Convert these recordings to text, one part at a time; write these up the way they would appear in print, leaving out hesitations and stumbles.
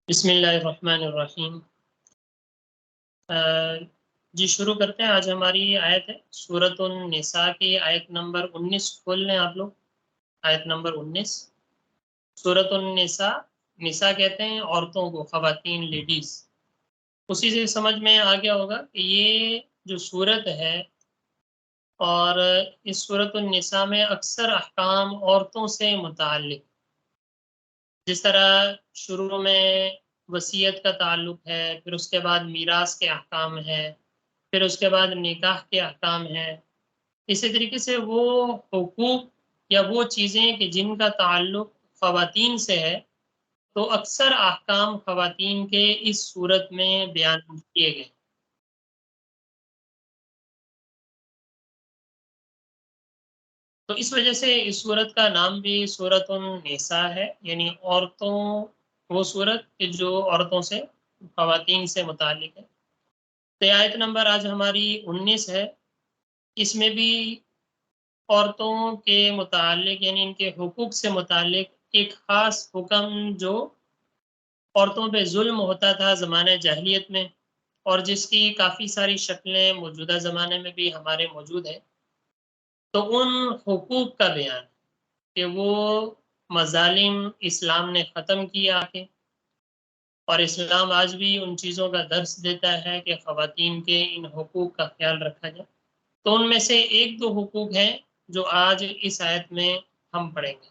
بسم اللہ الرحمن الرحیم۔ جی شروع کرتے ہیں۔ آج ہماری آیت ہے سورۃ النساء کی آیت نمبر 19۔ کھول لیں آپ لوگ آیت نمبر 19۔ سورۃ النساء، نساء کہتے ہیں عورتوں کو، خواتین، لیڈیز۔ اسی سے سمجھ میں آ گیا ہوگا کہ یہ جو سورت ہے، اور اس سورۃ النساء میں اکثر احکام عورتوں سے متعلق، جس طرح شروع میں وصیت کا تعلق ہے، پھر اس کے بعد میراث کے احکام ہے، پھر اس کے بعد نکاح کے احکام ہیں، اسی طریقے سے وہ حقوق یا وہ چیزیں کہ جن کا تعلق خواتین سے ہے، تو اکثر احکام خواتین کے اس صورت میں بیان کیے گئے۔ تو اس وجہ سے اس صورت کا نام بھی سورۃ النساء ہے، یعنی عورتوں، وہ صورت کہ جو عورتوں سے، خواتین سے متعلق ہے۔ تو آیت نمبر آج ہماری 19 ہے۔ اس میں بھی عورتوں کے متعلق، یعنی ان کے حقوق سے متعلق ایک خاص حکم جو عورتوں پہ ظلم ہوتا تھا زمانہ جاہلیت میں، اور جس کی کافی ساری شکلیں موجودہ زمانے میں بھی ہمارے موجود ہیں، تو ان حقوق کا بیان کہ وہ مظالم اسلام نے ختم کیا آکے، اور اسلام آج بھی ان چیزوں کا درس دیتا ہے کہ خواتین کے ان حقوق کا خیال رکھا جائے۔ تو ان میں سے ایک دو حقوق ہیں جو آج اس آیت میں ہم پڑھیں گے۔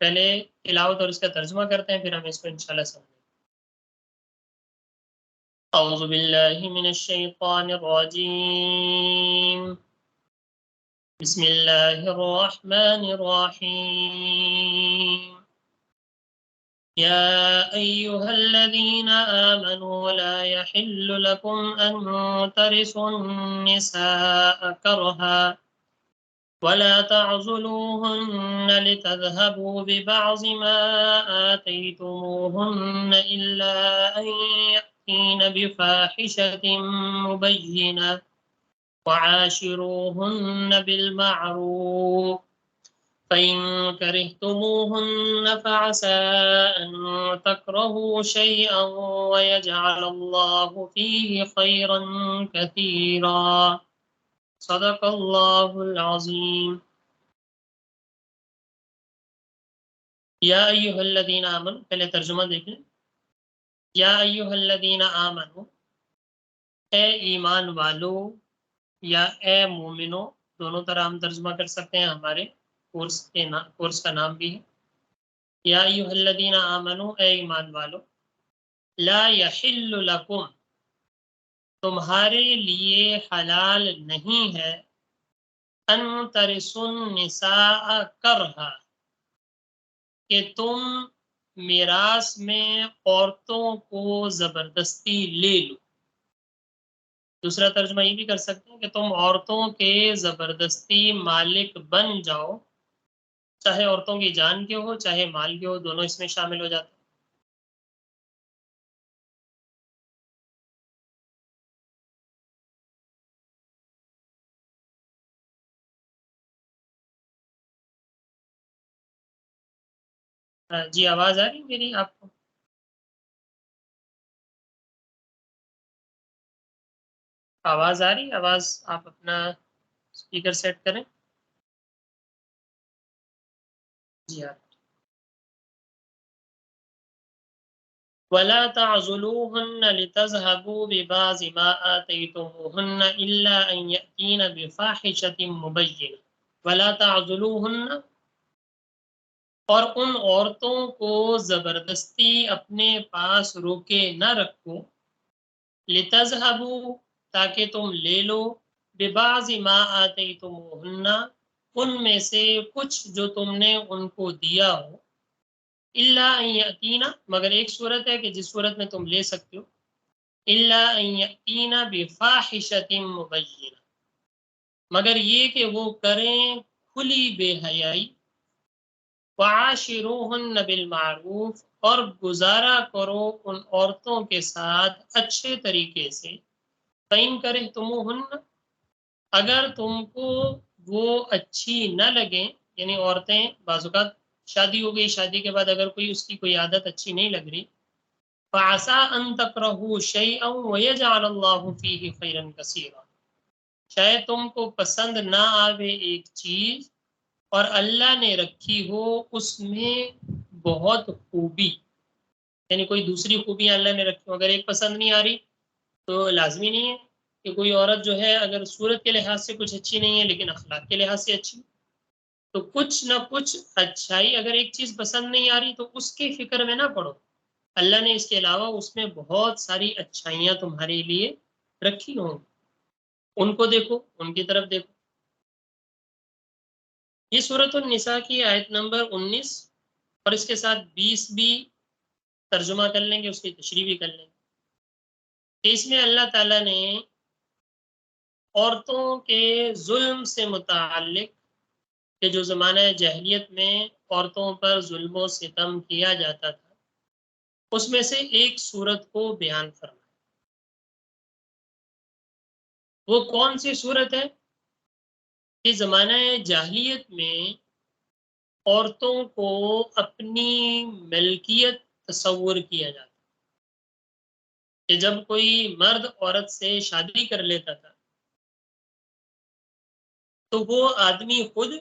پہلے تلاوت اور اس کا ترجمہ کرتے ہیں، پھر ہم اس کو انشاءاللہ سمجھیں۔ اعوذ باللہ من الشیطان الرجیم، بسم اللہ الرحمن الرحیم۔ يا أيها الذين آمنوا لا يحل لكم أن ترثوا النساء كرها ولا تعضلوهن لتذهبوا ببعض ما آتيتموهن إلا أن يأتين بفاحشة مبينة وعاشروهن بالمعروف فإن كرهتموهن فعسى أن تكرهوا شيئا ويجعل الله فيه خيرا كثيرا صدق اللہ العظیم۔ یا ایہا الذین آمنوا، پہلے ترجمہ دیکھیں۔ یا ایہا الذین آمنوا، اے ایمان والو، یا اے مومنو، دونوں طرح ہم ترجمہ کر سکتے ہیں، ہمارے کورس کا نام بھی ہے۔ یا ایہا الذین آمنوا، اے ایمان والو، لا یحل لکم، تمہارے لیے حلال نہیں ہے، ان ترثوا النساء کرہا، کہ تم میراث میں عورتوں کو زبردستی لے لو۔ دوسرا ترجمہ یہ بھی کر سکتے ہیں کہ تم عورتوں کے زبردستی مالک بن جاؤ، چاہے عورتوں کی جان کے ہو چاہے مال کے ہو، دونوں اس میں شامل ہو جاتے ہیں۔ جی آواز آ رہی میری آپ کو؟ آواز آ رہی؟ آواز آپ اپنا اسپیکر سیٹ کریں۔ جی ہاں۔ وَلَا تَعْضُلُوهُنَّ لِتَذْهَبُوا بِبَعْضِ مَا آتَيْتُمُوهُنَّ إِلَّا أَن يَأْتِينَ بِفَاحِشَةٍ مُبَيِّنَةٍ وَلَا تَعْضُلُوهُنَّ، اور ان عورتوں کو زبردستی اپنے پاس روکے نہ رکھو، لِتَذْهَبُوا، تاکہ تم لے لو، بِبَعْضِ مَا آتَيْتُمُوهُنَّ، ان میں سے کچھ جو تم نے ان کو دیا ہو، الا ان یاتینا، مگر ایک صورت ہے کہ جس صورت میں تم لے سکتے ہو، الا ان یاتینا بفاحشۃ مبینہ، مگر یہ کہ وہ کریں کھلی بے حیائی، وعاشروہن بالمعروف، اور گزارا کرو ان عورتوں کے ساتھ اچھے طریقے سے، فإن کرہتموہن، اگر تم کو وہ اچھی نہ لگیں، یعنی عورتیں بعض اوقات شادی ہو گئی، شادی کے بعد اگر کوئی اس کی کوئی عادت اچھی نہیں لگ رہی، فَعَسَىٰ أَن تَكْرَهُوا شَيْئًا وَيَجْعَلَ اللَّهُ فِيهِ خَيْرًا كَثِيرًا، شاید تم کو پسند نہ آوے ایک چیز اور اللہ نے رکھی ہو اس میں بہت خوبی، یعنی کوئی دوسری خوبیاں اللہ نے رکھی ہو. اگر ایک پسند نہیں آ رہی تو لازمی نہیں ہے کہ کوئی عورت جو ہے اگر صورت کے لحاظ سے کچھ اچھی نہیں ہے لیکن اخلاق کے لحاظ سے اچھی، تو کچھ نہ کچھ اچھائی، اگر ایک چیز پسند نہیں آ رہی تو اس کی فکر میں نہ پڑو، اللہ نے اس کے علاوہ اس میں بہت ساری اچھائیاں تمہارے لیے رکھی ہوں، ان کو دیکھو، ان کی طرف دیکھو. یہ سورۃ النساء کی آیت نمبر 19 اور اس کے ساتھ 20 بھی ترجمہ کر لیں گے، اس کی تشریح بھی کر لیں گے. اس میں اللہ تعالیٰ نے عورتوں کے ظلم سے متعلق کہ جو زمانہ جاہلیت میں عورتوں پر ظلم و ستم کیا جاتا تھا، اس میں سے ایک صورت کو بیان فرمایا. وہ کون سی صورت ہے کہ زمانہ جاہلیت میں عورتوں کو اپنی ملکیت تصور کیا جاتا کہ جب کوئی مرد عورت سے شادی کر لیتا تھا تو وہ آدمی خود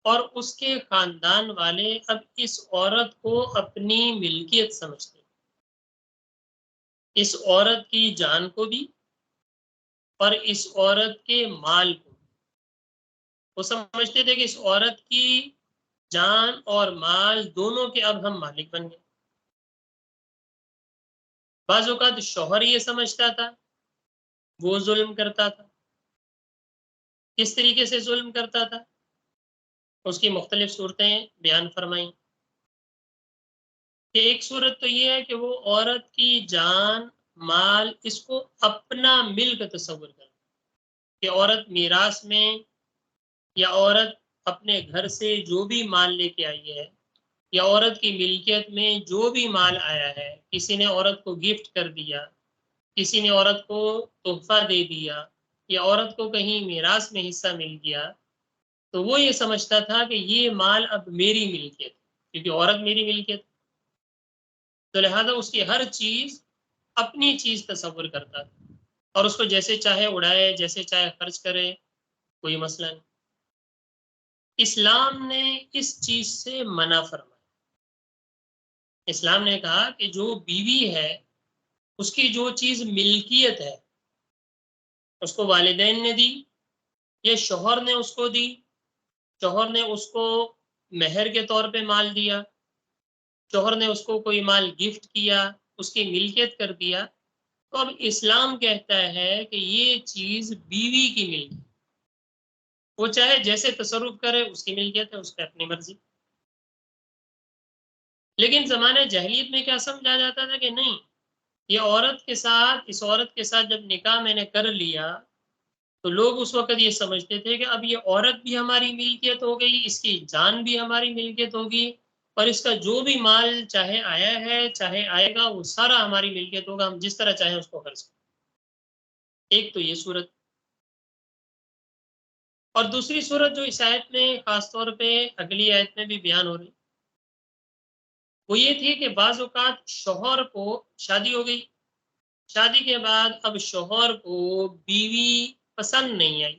اور اس کے خاندان والے اب اس عورت کو اپنی ملکیت سمجھتے، اس عورت کی جان کو بھی اور اس عورت کے مال کو. وہ سمجھتے تھے کہ اس عورت کی جان اور مال دونوں کے اب ہم مالک بن گئے. بعض اوقات شوہر یہ سمجھتا تھا، وہ ظلم کرتا تھا. کس طریقے سے ظلم کرتا تھا اس کی مختلف صورتیں بیان فرمائیں کہ ایک صورت تو یہ ہے کہ وہ عورت کی جان مال اس کو اپنا ملک تصور کرتا کہ عورت میراث میں یا عورت اپنے گھر سے جو بھی مال لے کے آئی ہے یا عورت کی ملکیت میں جو بھی مال آیا ہے، کسی نے عورت کو گفٹ کر دیا، کسی نے عورت کو تحفہ دے دیا یا عورت کو کہیں میراث میں حصہ مل گیا، تو وہ یہ سمجھتا تھا کہ یہ مال اب میری ملکیت، کیونکہ عورت میری ملکیت، تو لہذا اس کی ہر چیز اپنی چیز تصور کرتا تھا اور اس کو جیسے چاہے اڑائے، جیسے چاہے خرچ کرے، کوئی مسئلہ نہیں. اسلام نے اس چیز سے منع فرمایا. اسلام نے کہا کہ جو بیوی ہے اس کی جو چیز ملکیت ہے اس کو والدین نے دی یا شوہر نے اس کو دی، شوہر نے اس کو مہر کے طور پہ مال دیا، شوہر نے اس کو کوئی مال گفٹ کیا، اس کی ملکیت کر دیا، تو اب اسلام کہتا ہے کہ یہ چیز بیوی کی ملکیت، وہ چاہے جیسے تصرف کرے، اس کی ملکیت ہے، اس پہ اپنی مرضی. لیکن زمانے جاہلیت میں کیا سمجھا جاتا تھا کہ نہیں، یہ عورت کے ساتھ، اس عورت کے ساتھ جب نکاح میں نے کر لیا تو لوگ اس وقت یہ سمجھتے تھے کہ اب یہ عورت بھی ہماری ملکیت ہو گئی، اس کی جان بھی ہماری ملکیت ہوگی اور اس کا جو بھی مال چاہے آیا ہے چاہے آئے گا وہ سارا ہماری ملکیت ہوگا، ہم جس طرح چاہیں اس کو خرچ کریں. ایک تو یہ صورت، اور دوسری صورت جو اس آیت میں خاص طور پہ اگلی آیت میں بھی بیان ہو رہی وہ یہ تھی کہ بعض اوقات شوہر کو شادی ہو گئی، شادی کے بعد اب شوہر کو بیوی پسند نہیں آئی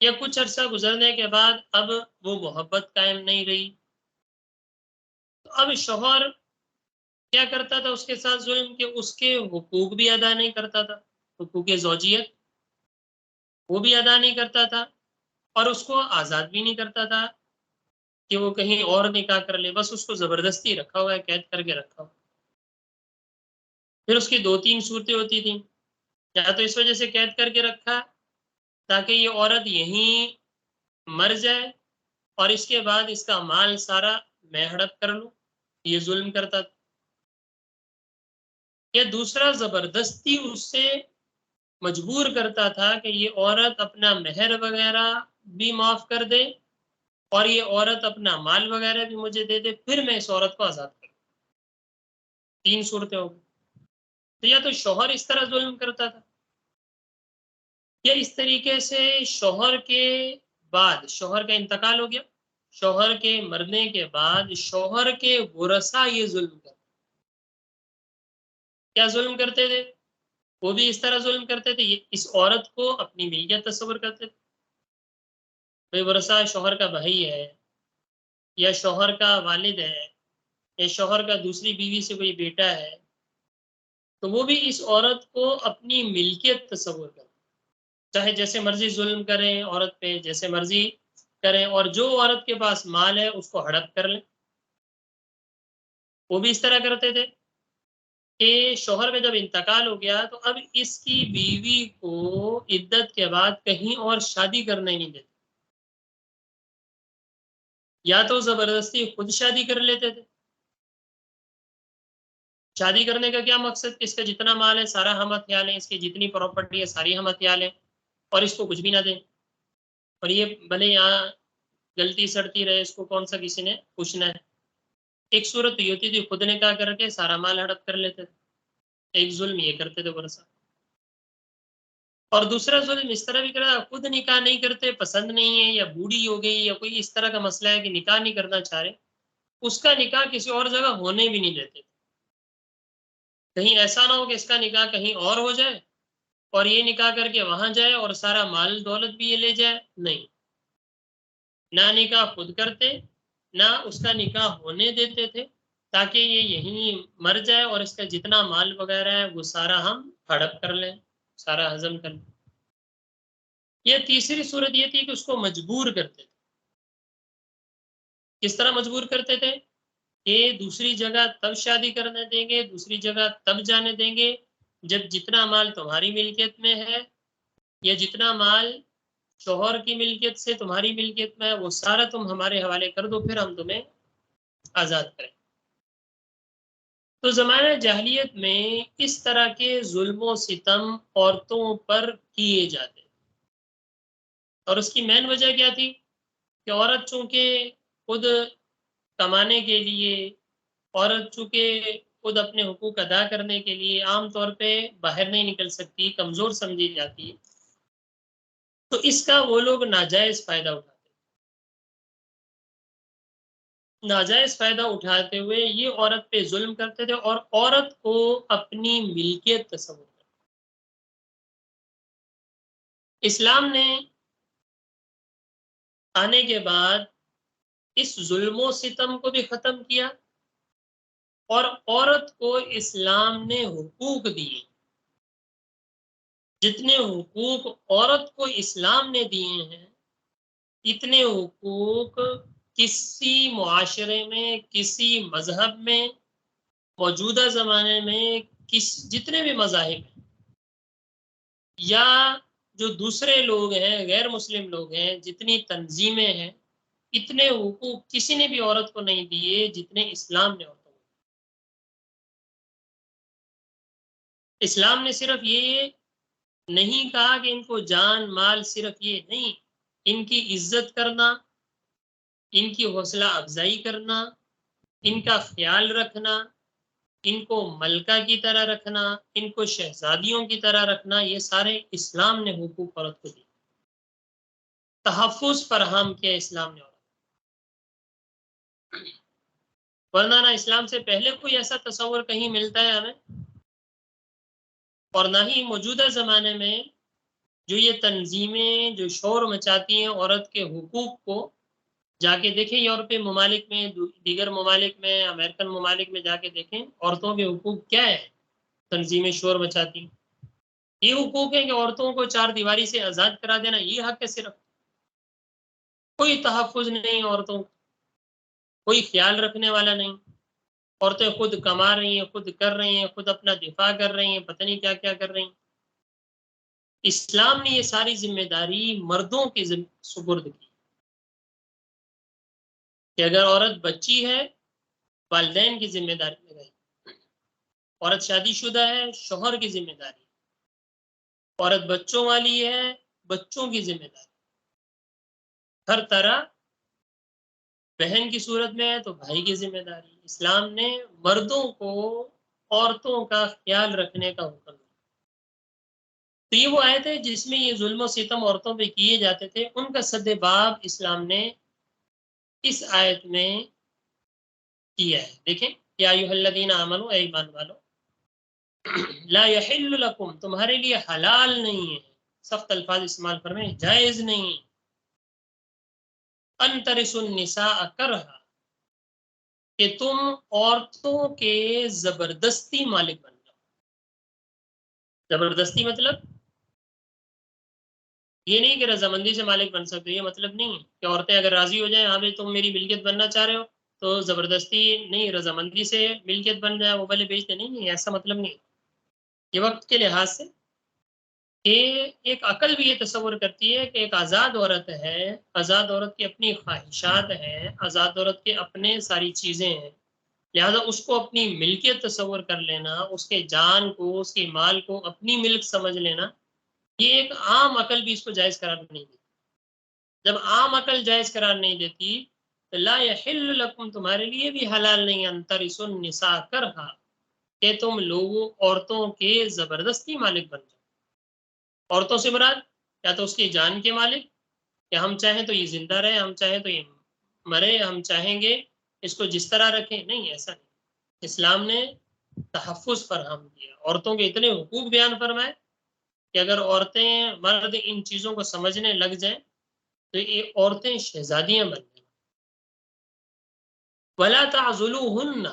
یا کچھ عرصہ گزرنے کے بعد اب وہ محبت قائم نہیں رہی، تو اب شوہر کیا کرتا تھا اس کے ساتھ ظلم کہ اس کے حقوق بھی ادا نہیں کرتا تھا، حقوق زوجیت وہ بھی ادا نہیں کرتا تھا اور اس کو آزاد بھی نہیں کرتا تھا کہ وہ کہیں اور نکاح کر لے، بس اس کو زبردستی رکھا ہوا ہے، قید کر کے رکھا ہوا. پھر اس کی دو تین صورتیں ہوتی تھیں، یا تو اس وجہ سے قید کر کے رکھا تاکہ یہ عورت یہیں مر جائے اور اس کے بعد اس کا مال سارا میں ہڑپ کر لوں، یہ ظلم کرتا تھا، یا دوسرا زبردستی اس سے مجبور کرتا تھا کہ یہ عورت اپنا مہر وغیرہ بھی معاف کر دے اور یہ عورت اپنا مال وغیرہ بھی مجھے دے دے، پھر میں اس عورت کو آزاد کروں. تین صورتیں ہو گئی. تو یا تو شوہر اس طرح ظلم کرتا تھا یا اس طریقے سے شوہر کے بعد شوہر کا انتقال ہو گیا، شوہر کے مرنے کے بعد شوہر کے ورثہ یہ ظلم کرتے کیا ظلم کرتے تھے؟ وہ بھی اس طرح ظلم کرتے تھے، اس عورت کو اپنی ملکیت تصور کرتے تھے. بھائی ورثہ شوہر کا بھائی ہے یا شوہر کا والد ہے یا شوہر کا دوسری بیوی سے کوئی بیٹا ہے، تو وہ بھی اس عورت کو اپنی ملکیت تصور کرتے، چاہے جیسے مرضی ظلم کریں عورت پہ، جیسے مرضی کریں، اور جو عورت کے پاس مال ہے اس کو ہڑپ کر لیں. وہ بھی اس طرح کرتے تھے کہ شوہر کا جب انتقال ہو گیا تو اب اس کی بیوی کو عدت کے بعد کہیں اور شادی کرنے نہیں دیتے، یا تو زبردستی خود شادی کر لیتے تھے. شادی کرنے کا کیا مقصد کہ اس کا جتنا مال ہے سارا ہم ہتھیا لیں، اس کی جتنی پراپرٹی ہے ساری ہم ہتھیا لیں اور اس کو کچھ بھی نہ دیں، اور یہ بھلے یہاں غلطی سڑتی رہے، اس کو کون سا کسی نے پوچھنا ہے. ایک صورت یہ ہوتی تھی خود نکاح کر کے سارا مال ہڑپ کر لیتے تھے، ایک ظلم یہ کرتے تھے ورثہ. اور دوسرا ظلم اس طرح بھی کرا، خود نکاح نہیں کرتے، پسند نہیں ہے یا بوڑھی ہو گئی یا کوئی اس طرح کا مسئلہ ہے کہ نکاح نہیں کرنا چاہ رہے، اس کا نکاح کسی اور جگہ ہونے بھی نہیں دیتے. کہیں ایسا نہ ہو کہ اس کا نکاح کہیں اور ہو جائے اور یہ نکاح کر کے وہاں جائے اور سارا مال دولت بھی یہ لے جائے. نہیں، نہ نکاح خود کرتے نہ اس کا نکاح ہونے دیتے تھے، تاکہ یہ یہیں مر جائے اور اس کا جتنا مال وغیرہ ہے وہ سارا ہم ہڑپ کر لیں، سارا ہضم کر لیں. یہ تیسری صورت یہ تھی کہ اس کو مجبور کرتے تھے. کس طرح مجبور کرتے تھے؟ کہ دوسری جگہ تب شادی کرنے دیں گے، دوسری جگہ تب جانے دیں گے جب جتنا مال تمہاری ملکیت میں ہے یا جتنا مال شوہر کی ملکیت سے تمہاری ملکیت میں ہے وہ سارا تم ہمارے حوالے کر دو، پھر ہم تمہیں آزاد کریں. تو زمانہ جاہلیت میں اس طرح کے ظلم و ستم عورتوں پر کیے جاتے، اور اس کی مین وجہ کیا تھی کہ عورت چونکہ خود کمانے کے لیے، عورت چونکہ خود اپنے حقوق ادا کرنے کے لیے عام طور پہ باہر نہیں نکل سکتی، کمزور سمجھی جاتی ہے، تو اس کا وہ لوگ ناجائز فائدہ اٹھاتے، ناجائز فائدہ اٹھاتے ہوئے یہ عورت پہ ظلم کرتے تھے اور عورت کو اپنی ملکیت تصور کرتے. اسلام نے آنے کے بعد اس ظلم و ستم کو بھی ختم کیا اور عورت کو اسلام نے حقوق دیے. جتنے حقوق عورت کو اسلام نے دیے ہیں اتنے حقوق کسی معاشرے میں، کسی مذہب میں موجودہ زمانے میں جتنے بھی مذاہب ہیں یا جو دوسرے لوگ ہیں، غیر مسلم لوگ ہیں، جتنی تنظیمیں ہیں، اتنے حقوق کسی نے بھی عورت کو نہیں دیے جتنے اسلام نے عورتوں کو. اسلام نے صرف یہ نہیں کہا کہ ان کو جان مال، صرف یہ نہیں، ان کی عزت کرنا، ان کی حوصلہ افزائی کرنا، ان کا خیال رکھنا، ان کو ملکہ کی طرح رکھنا، ان کو شہزادیوں کی طرح رکھنا، یہ سارے اسلام نے حقوق عورت کو دی، تحفظ فراہم کیا اسلام نے عورت. ورنہ نہ اسلام سے پہلے کوئی ایسا تصور کہیں ملتا ہے ہمیں، اور نہ ہی موجودہ زمانے میں جو یہ تنظیمیں جو شور مچاتی ہیں عورت کے حقوق کو. جا کے دیکھیں یورپی ممالک میں، دیگر ممالک میں، امریکن ممالک میں جا کے دیکھیں عورتوں کے حقوق کیا ہے. تنظیمیں شور مچاتی ہیں، یہ حقوق ہے کہ عورتوں کو چار دیواری سے آزاد کرا دینا، یہ حق ہے. صرف کوئی تحفظ نہیں عورتوں کو، کوئی خیال رکھنے والا نہیں. عورتیں خود کما رہی ہیں، خود کر رہی ہیں، خود اپنا دفاع کر رہی ہیں، پتہ نہیں کیا کیا کر رہی ہیں. اسلام نے یہ ساری ذمہ داری مردوں کے سپرد کی کہ اگر عورت بچی ہے والدین کی ذمہ داری میں رہی، عورت شادی شدہ ہے شوہر کی ذمہ داری، عورت بچوں والی ہے بچوں کی ذمہ داری. ہر طرح بہن کی صورت میں ہے تو بھائی کی ذمہ داری. اسلام نے مردوں کو عورتوں کا خیال رکھنے کا حکم دیا. تو یہ وہ آیت ہے جس میں یہ ظلم و ستم عورتوں پہ کیے جاتے تھے، ان کا سد باب اسلام نے اس آیت میں کیا ہے. دیکھیں یا ایھا الذین آمنوا، اے ایمان والو، لا یحل لکم تمہارے لیے حلال نہیں ہے، سخت الفاظ استعمال فرمائیں، جائز نہیں، ان ترثوا النساء کرہا کہ تم عورتوں کے زبردستی مالک بن جاؤ۔ زبردستی مطلب یہ نہیں کہ رضامندی سے مالک بن سکتے، یہ مطلب نہیں ہے کہ عورتیں اگر راضی ہو جائیں ہاں بھائی تم میری ملکیت بننا چاہ رہے ہو تو زبردستی نہیں، رضامندی سے ملکیت بن جائے وہ بھلے بیچتے نہیں، ایسا مطلب نہیں۔ یہ وقت کے لحاظ سے کہ ایک عقل بھی یہ تصور کرتی ہے کہ ایک آزاد عورت ہے، آزاد عورت کی اپنی خواہشات ہیں، آزاد عورت کے اپنے ساری چیزیں ہیں، لہذا اس کو اپنی ملکیت تصور کر لینا، اس کے جان کو، اس کے مال کو اپنی ملک سمجھ لینا، یہ ایک عام عقل بھی اس کو جائز قرار نہیں دیتی۔ جب عام عقل جائز قرار نہیں دیتی تو لا یحل لکم تمہارے لیے بھی حلال نہیں ان ترثوا النساء کرہا کہ تم لوگوں عورتوں کے زبردستی مالک بن جاؤ۔ عورتوں سے مراد یا تو اس کی جان کے مالک، کہ ہم چاہیں تو یہ زندہ رہے، ہم چاہیں تو یہ مرے، ہم چاہیں گے اس کو جس طرح رکھیں، نہیں ایسا نہیں۔ اسلام نے تحفظ فراہم کیا، عورتوں کے اتنے حقوق بیان فرمائے کہ اگر عورتیں مرد ان چیزوں کو سمجھنے لگ جائیں تو یہ عورتیں شہزادیاں بن جائیں۔ وَلَا تَعْضُلُوهُنَّ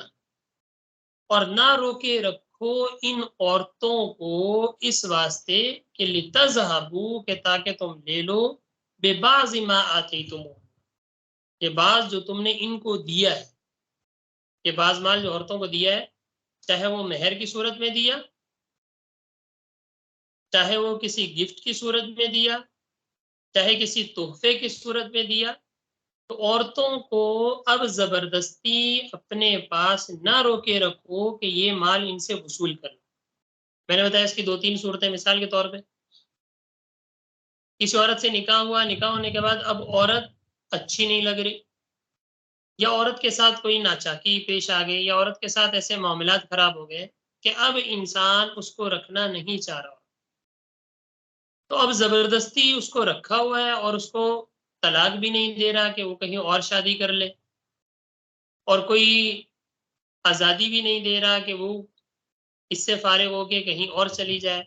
اور نہ روکے رکھو ان عورتوں کو اس واسطے کہ لِتَذْهَبُوا کہ تاکہ تم لے لو بِبَعْضِ مَا آتَيْتُمُوهُ کہ بعض جو تم نے ان کو دیا ہے، کہ بعض مال جو عورتوں کو دیا ہے چاہے وہ مہر کی صورت میں دیا، چاہے وہ کسی گفٹ کی صورت میں دیا، چاہے کسی تحفے کی صورت میں دیا، تو عورتوں کو اب زبردستی اپنے پاس نہ روکے رکھو کہ یہ مال ان سے وصول کر لو۔ میں نے بتایا اس کی 2-3 صورتیں مثال کے طور پہ، کسی عورت سے نکاح ہوا، نکاح ہونے کے بعد اب عورت اچھی نہیں لگ رہی، یا عورت کے ساتھ کوئی ناچاکی پیش آ گئی، یا عورت کے ساتھ ایسے معاملات خراب ہو گئے کہ اب انسان اس کو رکھنا نہیں چاہ رہا، تو اب زبردستی اس کو رکھا ہوا ہے اور اس کو طلاق بھی نہیں دے رہا کہ وہ کہیں اور شادی کر لے، اور کوئی آزادی بھی نہیں دے رہا کہ وہ اس سے فارغ ہو کے کہیں اور چلی جائے،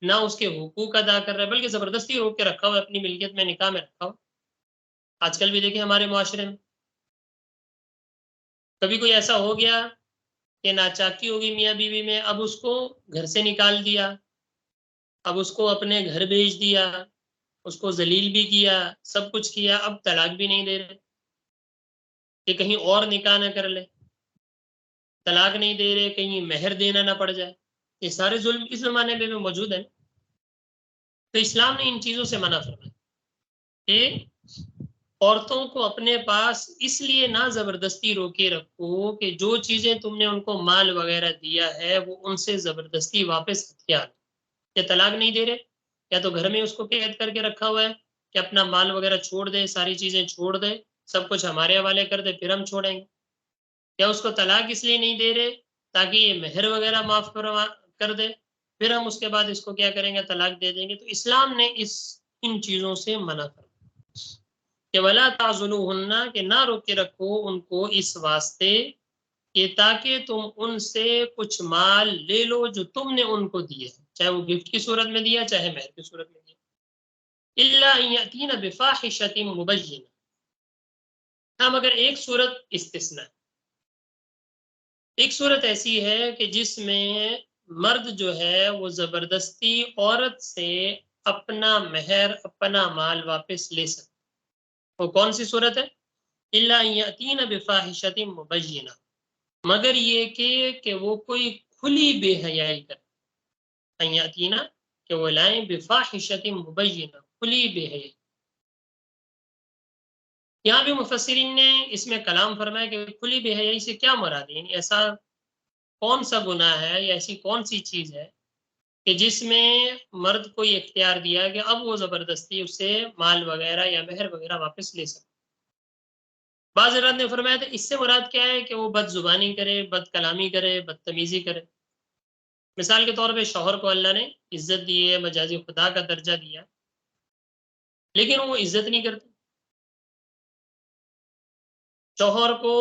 نہ اس کے حقوق ادا کر رہا ہے بلکہ زبردستی روک کے رکھا ہوا ہے، اپنی ملکیت میں نکاح میں رکھا ہوا۔ آج کل بھی دیکھیں ہمارے معاشرے میں کبھی کوئی ایسا ہو گیا کہ ناچاکی ہوگی میاں بیوی میں، اب اس کو گھر سے نکال دیا، اب اس کو اپنے گھر بھیج دیا، اس کو ذلیل بھی کیا، سب کچھ کیا، اب طلاق بھی نہیں دے رہے کہ کہیں اور نکاح نہ کر لے، طلاق نہیں دے رہے کہیں مہر دینا نہ پڑ جائے، یہ سارے ظلم اس زمانے میں بھی موجود ہیں۔ تو اسلام نے ان چیزوں سے منع فرمایا کہ عورتوں کو اپنے پاس اس لیے نہ زبردستی روکے رکھو کہ جو چیزیں تم نے ان کو مال وغیرہ دیا ہے وہ ان سے زبردستی واپس ہتھیار، یا طلاق نہیں دے رہے یا تو گھر میں اس کو قید کر کے رکھا ہوا ہے کہ اپنا مال وغیرہ چھوڑ دے، ساری چیزیں چھوڑ دے، سب کچھ ہمارے حوالے کر دے پھر ہم چھوڑیں گے، یا اس کو طلاق اس لیے نہیں دے رہے تاکہ یہ مہر وغیرہ معاف کر دے، پھر ہم اس کے بعد اس کو کیا کریں گے، طلاق دے دیں گے۔ تو اسلام نے ان چیزوں سے منع کر کہ ولا تعضلوهن کہ نہ روکے رکھو ان کو اس واسطے کہ تاکہ تم ان سے کچھ مال لے لو جو تم نے ان کو دیے، چاہے وہ گفٹ کی صورت میں دیا چاہے مہر کی صورت میں دیا، الا ان یاتین بفاحشۃ مبینہ، ہاں مگر ایک صورت استثناء، ایک صورت ایسی ہے کہ جس میں مرد جو ہے وہ زبردستی عورت سے اپنا مہر اپنا مال واپس لے سکتا، وہ کون سی صورت ہے؟ الا ان یاتین بفاحشۃ مبینہ، مگر یہ کہ وہ کوئی کھلی بے حیائی کرے، ان یاتین کہ وہ لائیں بفاحشۃ مبینہ، کھلی بے حیائی۔ یہاں بھی مفسرین نے اس میں کلام فرمایا کہ کھلی بے حیائی سے کیا مراد ہے، یعنی ایسا کون سا گناہ ہے یا ایسی کون سی چیز ہے کہ جس میں مرد کو یہ اختیار دیا کہ اب وہ زبردستی اس سے مال وغیرہ یا مہر وغیرہ واپس لے سکتے۔ بعض حضرات نے فرمایا تھا اس سے مراد کیا ہے کہ وہ بد زبانی کرے، بد کلامی کرے، بدتمیزی کرے۔ مثال کے طور پہ شوہر کو اللہ نے عزت دی ہے، مجازی خدا کا درجہ دیا، لیکن وہ عزت نہیں کرتے، شوہر کو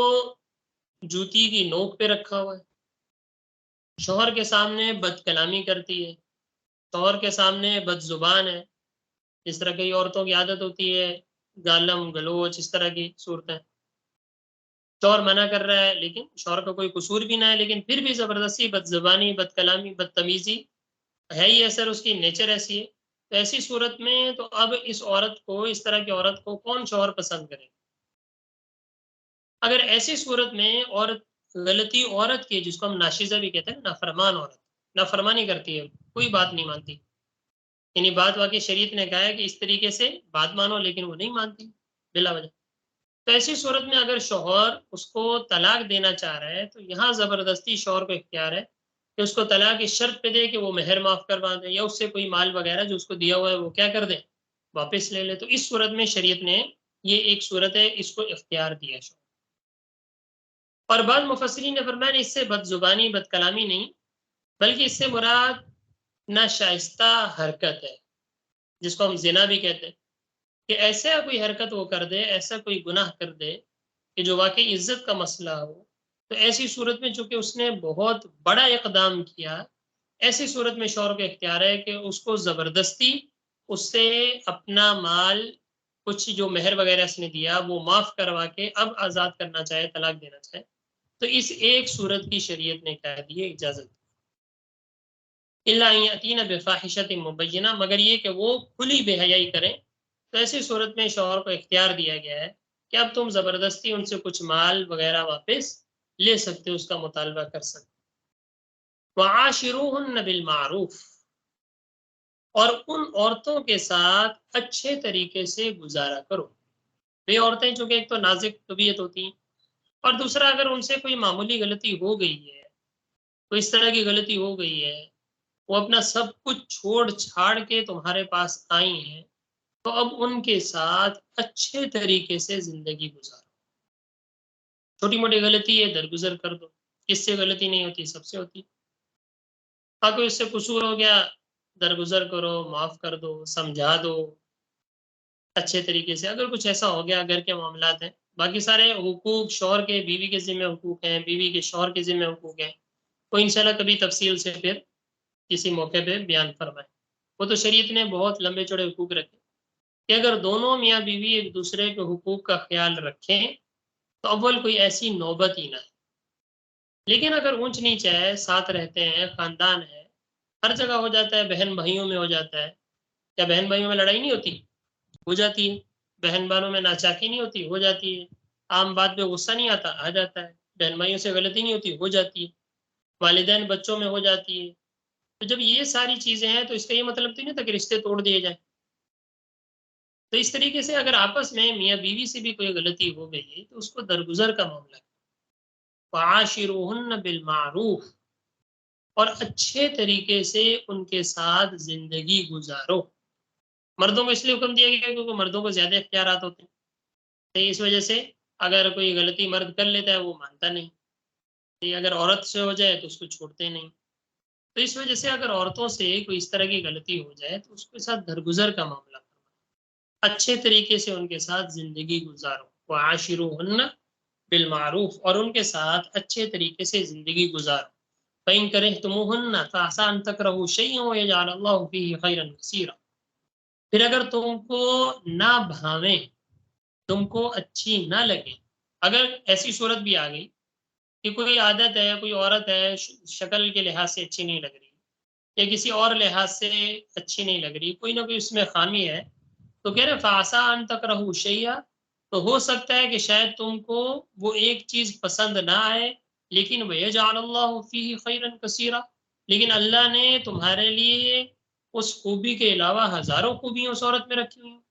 جوتی کی نوک پہ رکھا ہوا ہے، شوہر کے سامنے بد کلامی کرتی ہے، شوہر کے سامنے بد زبان ہے، اس طرح کئی عورتوں کی عادت ہوتی ہے گالم گلوچ اس طرح کی صورتیں، شوہر منع کر رہا ہے لیکن شوہر کا کوئی قصور بھی نہ ہے، لیکن پھر بھی زبردستی بد زبانی بد کلامی بدتمیزی ہے ہی ایسا، اس کی نیچر ایسی ہے، تو ایسی صورت میں تو اب اس عورت کو، اس طرح کی عورت کو کون شوہر پسند کرے؟ اگر ایسی صورت میں عورت غلطی عورت کی، جس کو ہم ناشزہ بھی کہتے ہیں، نافرمان عورت نافرمانی کرتی ہے، کوئی بات نہیں مانتی، یعنی بات واقعی شریعت نے کہا ہے کہ اس طریقے سے بات مانو، لیکن وہ نہیں مانتی بلا وجہ، تو ایسی صورت میں اگر شوہر اس کو طلاق دینا چاہ رہا ہے تو یہاں زبردستی شوہر کو اختیار ہے کہ اس کو طلاق اس شرط پہ دے کہ وہ مہر معاف کروا دے، یا اس سے کوئی مال وغیرہ جو اس کو دیا ہوا ہے وہ کیا کر دے، واپس لے لے، تو اس صورت میں شریعت نے، یہ ایک صورت ہے، اس کو اختیار دیا شوہر۔ اور بعض مفسرین نے فرمایا اس سے بد زبانی بد کلامی نہیں، بلکہ اس سے مراد ناشائستہ حرکت ہے، جس کو ہم زنا بھی کہتے ہیں، کہ ایسا کوئی حرکت وہ کر دے، ایسا کوئی گناہ کر دے کہ جو واقعی عزت کا مسئلہ ہو، تو ایسی صورت میں چونکہ اس نے بہت بڑا اقدام کیا، ایسی صورت میں شوہر کو اختیار ہے کہ اس کو زبردستی اس سے اپنا مال، کچھ جو مہر وغیرہ اس نے دیا وہ معاف کروا کے اب آزاد کرنا چاہے، طلاق دینا چاہے، تو اس ایک صورت کی شریعت نے کہہ دی ہے اجازت، الا ان یاتین بفاحشۃ مبینہ، مگر یہ کہ وہ کھلی بے حیائی کریں، تو ایسی صورت میں شوہر کو اختیار دیا گیا ہے کہ اب تم زبردستی ان سے کچھ مال وغیرہ واپس لے سکتے ہو، اس کا مطالبہ کر سکتے، وعاشروہن بالمعروف، اور ان عورتوں کے ساتھ اچھے طریقے سے گزارا کرو، یہ عورتیں چونکہ ایک تو نازک طبیعت ہوتی ہیں، اور دوسرا اگر ان سے کوئی معمولی غلطی ہو گئی ہے، تو اس طرح کی غلطی ہو گئی ہے، وہ اپنا سب کچھ چھوڑ چھاڑ کے تمہارے پاس آئی ہیں، تو اب ان کے ساتھ اچھے طریقے سے زندگی گزارو، چھوٹی موٹی غلطی ہے درگزر کر دو، کس سے غلطی نہیں ہوتی، سب سے ہوتی، ہاں کوئی اس سے قصور ہو گیا درگزر کرو، معاف کر دو، سمجھا دو اچھے طریقے سے، اگر کچھ ایسا ہو گیا گھر کے معاملات ہیں، باقی سارے حقوق شوہر کے بیوی کے ذمہ حقوق ہیں، بیوی کے شوہر کے ذمہ حقوق ہیں، وہ انشاءاللہ کبھی تفصیل سے پھر کسی موقع پہ بیان فرمائیں، وہ تو شریعت نے بہت لمبے چوڑے حقوق رکھے کہ اگر دونوں میاں بیوی ایک دوسرے کے حقوق کا خیال رکھیں تو اول کوئی ایسی نوبت ہی نہ ہے، لیکن اگر اونچ نیچ ہے، ساتھ رہتے ہیں، خاندان ہے، ہر جگہ ہو جاتا ہے، بہن بھائیوں میں ہو جاتا ہے، کیا بہن بھائیوں میں لڑائی نہیں ہوتی، ہو جاتی ہے، بہن بھائیوں میں ناچاکی نہیں ہوتی، ہو جاتی ہے، عام بات پہ غصہ نہیں آتا، آ جاتا ہے، بہن بھائیوں سے غلطی نہیں ہوتی، ہو جاتی ہے، والدین بچوں میں ہو جاتی ہے، تو جب یہ ساری چیزیں ہیں تو اس کا یہ مطلب تو نہیں تھا کہ رشتے توڑ دیے جائیں، تو اس طریقے سے اگر آپس میں میاں بیوی سے بھی کوئی غلطی ہو گئی ہے تو اس کو درگزر کا معاملہ ہے، وعاشروہن بالمعروف، اور اچھے طریقے سے ان کے ساتھ زندگی گزارو، مردوں کو اس لیے حکم دیا گیا کیونکہ مردوں کو زیادہ اختیارات ہوتے ہیں، تو اس وجہ سے اگر کوئی غلطی مرد کر لیتا ہے وہ مانتا نہیں، اگر عورت سے ہو جائے تو اس کو چھوڑتے نہیں، تو اس وجہ سے اگر عورتوں سے کوئی اس طرح کی غلطی ہو جائے تو اس کے ساتھ درگزر کا معاملہ کرو، اچھے طریقے سے ان کے ساتھ زندگی گزارو، وعاشروہن بالمعروف، اور ان کے ساتھ اچھے طریقے سے زندگی گزارو، فَإِن كَرِهْتُمُوهُنَّ فَعَسَىٰ أَن تَكْرَهُوا شَيْئًا وَيَجْعَلَ اللَّهُ فِيهِ خَيْرًا كَثِيرًا، پھر اگر تم کو نہ بھاویں، تم کو اچھی نہ لگے، اگر ایسی صورت بھی آ گئی کہ کوئی عادت ہے، کوئی عورت ہے شکل کے لحاظ سے اچھی نہیں لگ رہی یا کسی اور لحاظ سے اچھی نہیں لگ رہی، کوئی نہ کوئی اس میں خامی ہے، تو کہہ رہے فَعَسَىٰ أَن تَكْرَهُوا شَيْئًا، تو ہو سکتا ہے کہ شاید تم کو وہ ایک چیز پسند نہ آئے، لیکن وَيَجْعَلَ اللَّهُ فِيهِ خَيْرًا كَثِيرًا، لیکن اللہ نے تمہارے لیے اس خوبی کے علاوہ ہزاروں خوبیاں اس عورت میں رکھی ہوئی ہیں،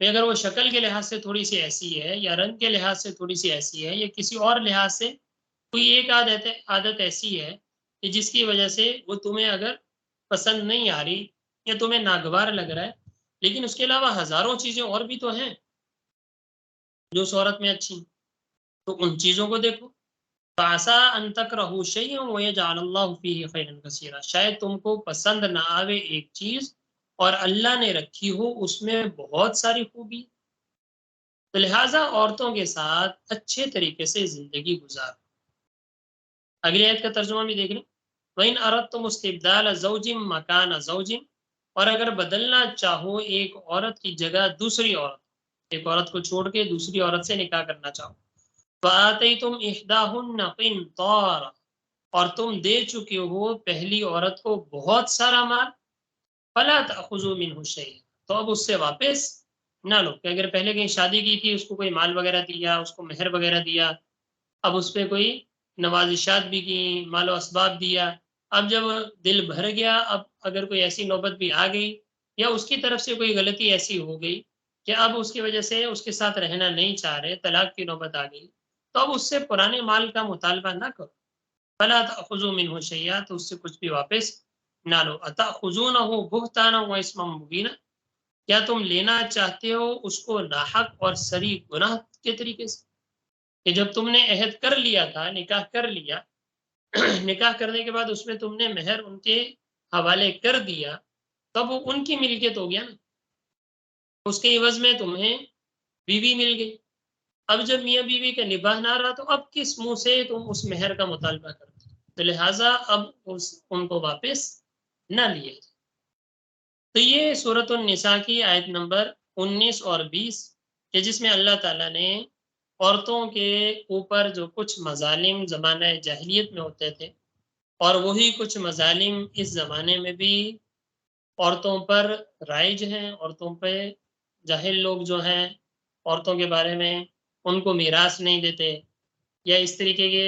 اگر وہ شکل کے لحاظ سے تھوڑی سی ایسی ہے یا رنگ کے لحاظ سے تھوڑی سی ایسی ہے یا کسی اور لحاظ سے کوئی ایک عادت ایسی ہے کہ جس کی وجہ سے وہ تمہیں اگر پسند نہیں آ رہی یا تمہیں ناگوار لگ رہا ہے، لیکن اس کے علاوہ ہزاروں چیزیں اور بھی تو ہیں جو اس عورت میں اچھی ہیں، تو ان چیزوں کو دیکھو، فَعَسَىٰ أَن تَكْرَهُوا شَيْئًا وَيَجْعَلَ اللَّهُ فِيهِ خَيْرًا كَثِيرًا، شاید تم کو پسند نہ آوے ایک چیز اور اللہ نے رکھی ہو اس میں بہت ساری خوبی، تو لہٰذا عورتوں کے ساتھ اچھے طریقے سے زندگی گزار، اگلی آیت کا ترجمہ بھی دیکھ لیں. وَإِنْ أَرَدْتُمُ اسْتِبْدَالَ زَوْجٍ مَكَانَ زَوْجٍ، اور اگر بدلنا چاہو ایک عورت کی جگہ دوسری عورت، ایک عورت کو چھوڑ کے دوسری عورت سے نکاح کرنا چاہو. فَآتَيْتُمْ إِحْدَاهُنَّ قِنْطَارًا، اور تم دے چکے ہو پہلی عورت کو بہت سارا مال. فَلَا تَأْخُذُوا مِنْهُ شَيْئًا، تو اب اس سے واپس نہ لو. کہ اگر پہلے کہیں شادی کی تھی، اس کو کوئی مال وغیرہ دیا، اس کو مہر وغیرہ دیا، اب اس پہ کوئی نوازشات بھی کی، مال و اسباب دیا، اب جب دل بھر گیا، اب اگر کوئی ایسی نوبت بھی آ گئی یا اس کی طرف سے کوئی غلطی ایسی ہو گئی کہ اب اس کی وجہ سے اس کے ساتھ رہنا نہیں چاہ رہے، طلاق کی نوبت آ گئی، تو اب اس سے پرانے مال کا مطالبہ نہ کرو. فَلَا تَأْخُذُوا مِنْهُ شَيْئًا، تو اس سے کچھ بھی واپس نہ لو. أَتَأْخُذُونَهُ بُهْتَانًا وَإِثْمًا مُبِينًا، کیا تم لینا چاہتے ہو اس کو ناحق اور صریح گناہ کے طریقے سے؟ کہ جب تم نے عہد کر لیا تھا، نکاح کر لیا، نکاح کرنے کے بعد اس میں تم نے مہر ان کے حوالے کر دیا، تب وہ ان کی ملکیت ہو گیا نا، اس کے عوض میں تمہیں بیوی مل گئی. اب جب میاں بیوی کا نباہ نہ رہا، تو اب کس منہ سے تم اس مہر کا مطالبہ کرتے؟ تو لہٰذا اب ان کو واپس نہ لیا جائے. تو یہ سورۃ النساء کی آیت نمبر 19 اور 20 کہ جس میں اللہ تعالیٰ نے عورتوں کے اوپر جو کچھ مظالم زمانہ جاہلیت میں ہوتے تھے، اور وہی کچھ مظالم اس زمانے میں بھی عورتوں پر رائج ہیں، عورتوں پہ جاہل لوگ جو ہیں عورتوں کے بارے میں ان کو میراث نہیں دیتے، یا اس طریقے کے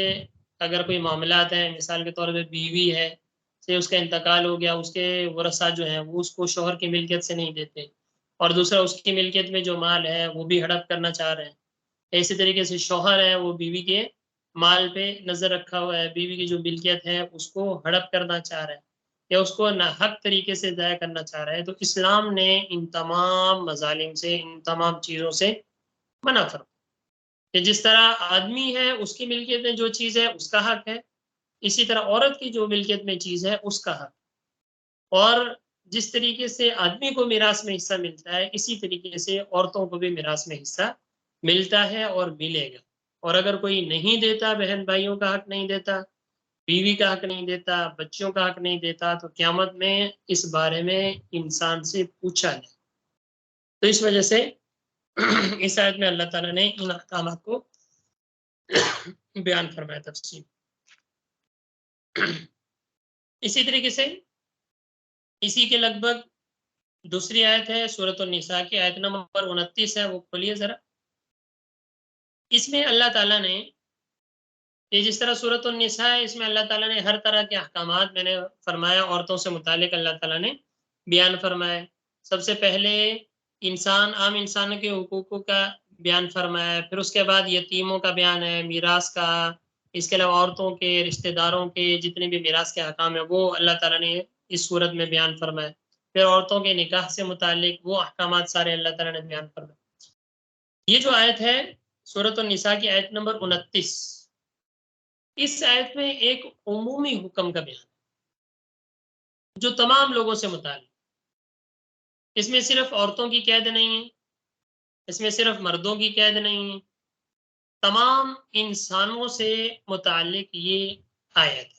اگر کوئی معاملات ہیں، مثال کے طور پہ بیوی ہے سے اس کا انتقال ہو گیا، اس کے ورثہ جو ہیں وہ اس کو شوہر کی ملکیت سے نہیں دیتے، اور دوسرا اس کی ملکیت میں جو مال ہے وہ بھی ہڑپ کرنا چاہ رہے ہیں. اسی طریقے سے شوہر ہے، وہ بیوی کے مال پہ نظر رکھا ہوا ہے، بیوی کی جو ملکیت ہے اس کو ہڑپ کرنا چاہ رہے ہیں یا اس کو ناحق طریقے سے ضائع کرنا چاہ رہا ہے. تو اسلام نے ان تمام مظالم سے، ان تمام چیزوں سے منع فرمایا کہ جس طرح آدمی ہے اس کی ملکیت میں جو چیز ہے اس کا حق ہے، اسی طرح عورت کی جو ملکیت میں چیز ہے اس کا حق. اور جس طریقے سے آدمی کو میراث میں حصہ ملتا ہے، اسی طریقے سے عورتوں کو بھی میراث میں حصہ ملتا ہے اور ملے گا. اور اگر کوئی نہیں دیتا، بہن بھائیوں کا حق نہیں دیتا، بیوی کا حق نہیں دیتا، بچوں کا حق نہیں دیتا، تو قیامت میں اس بارے میں انسان سے پوچھا جائے. تو اس وجہ سے اس آیت میں اللہ تعالیٰ نے ان احکامات کو بیان فرمایا تفصیل. اسی طریقے سے اسی کے لگ بھگ دوسری آیت ہے سورۃ النساء کی، آیت نمبر 29 ہے، وہ کھولیے ذرا. اس میں اللہ تعالیٰ نے کہ جس طرح سورۃ النساء ہے، اس میں اللہ تعالیٰ نے ہر طرح کے احکامات میں نے فرمایا عورتوں سے متعلق اللہ تعالیٰ نے بیان فرمایا. سب سے پہلے عام انسانوں کے حقوقوں کا بیان فرمایا ہے، پھر اس کے بعد یتیموں کا بیان ہے، میراث کا، اس کے علاوہ عورتوں کے رشتہ داروں کے جتنے بھی میراث کے احکام ہیں وہ اللہ تعالیٰ نے اس صورت میں بیان فرمایا. پھر عورتوں کے نکاح سے متعلق وہ احکامات سارے اللہ تعالیٰ نے بیان فرمائے. یہ جو آیت ہے سورۃ النساء کی آیت نمبر 29، اس آیت میں ایک عمومی حکم کا بیان جو تمام لوگوں سے متعلق. اس میں صرف عورتوں کی قید نہیں ہے، اس میں صرف مردوں کی قید نہیں ہے، تمام انسانوں سے متعلق یہ آیت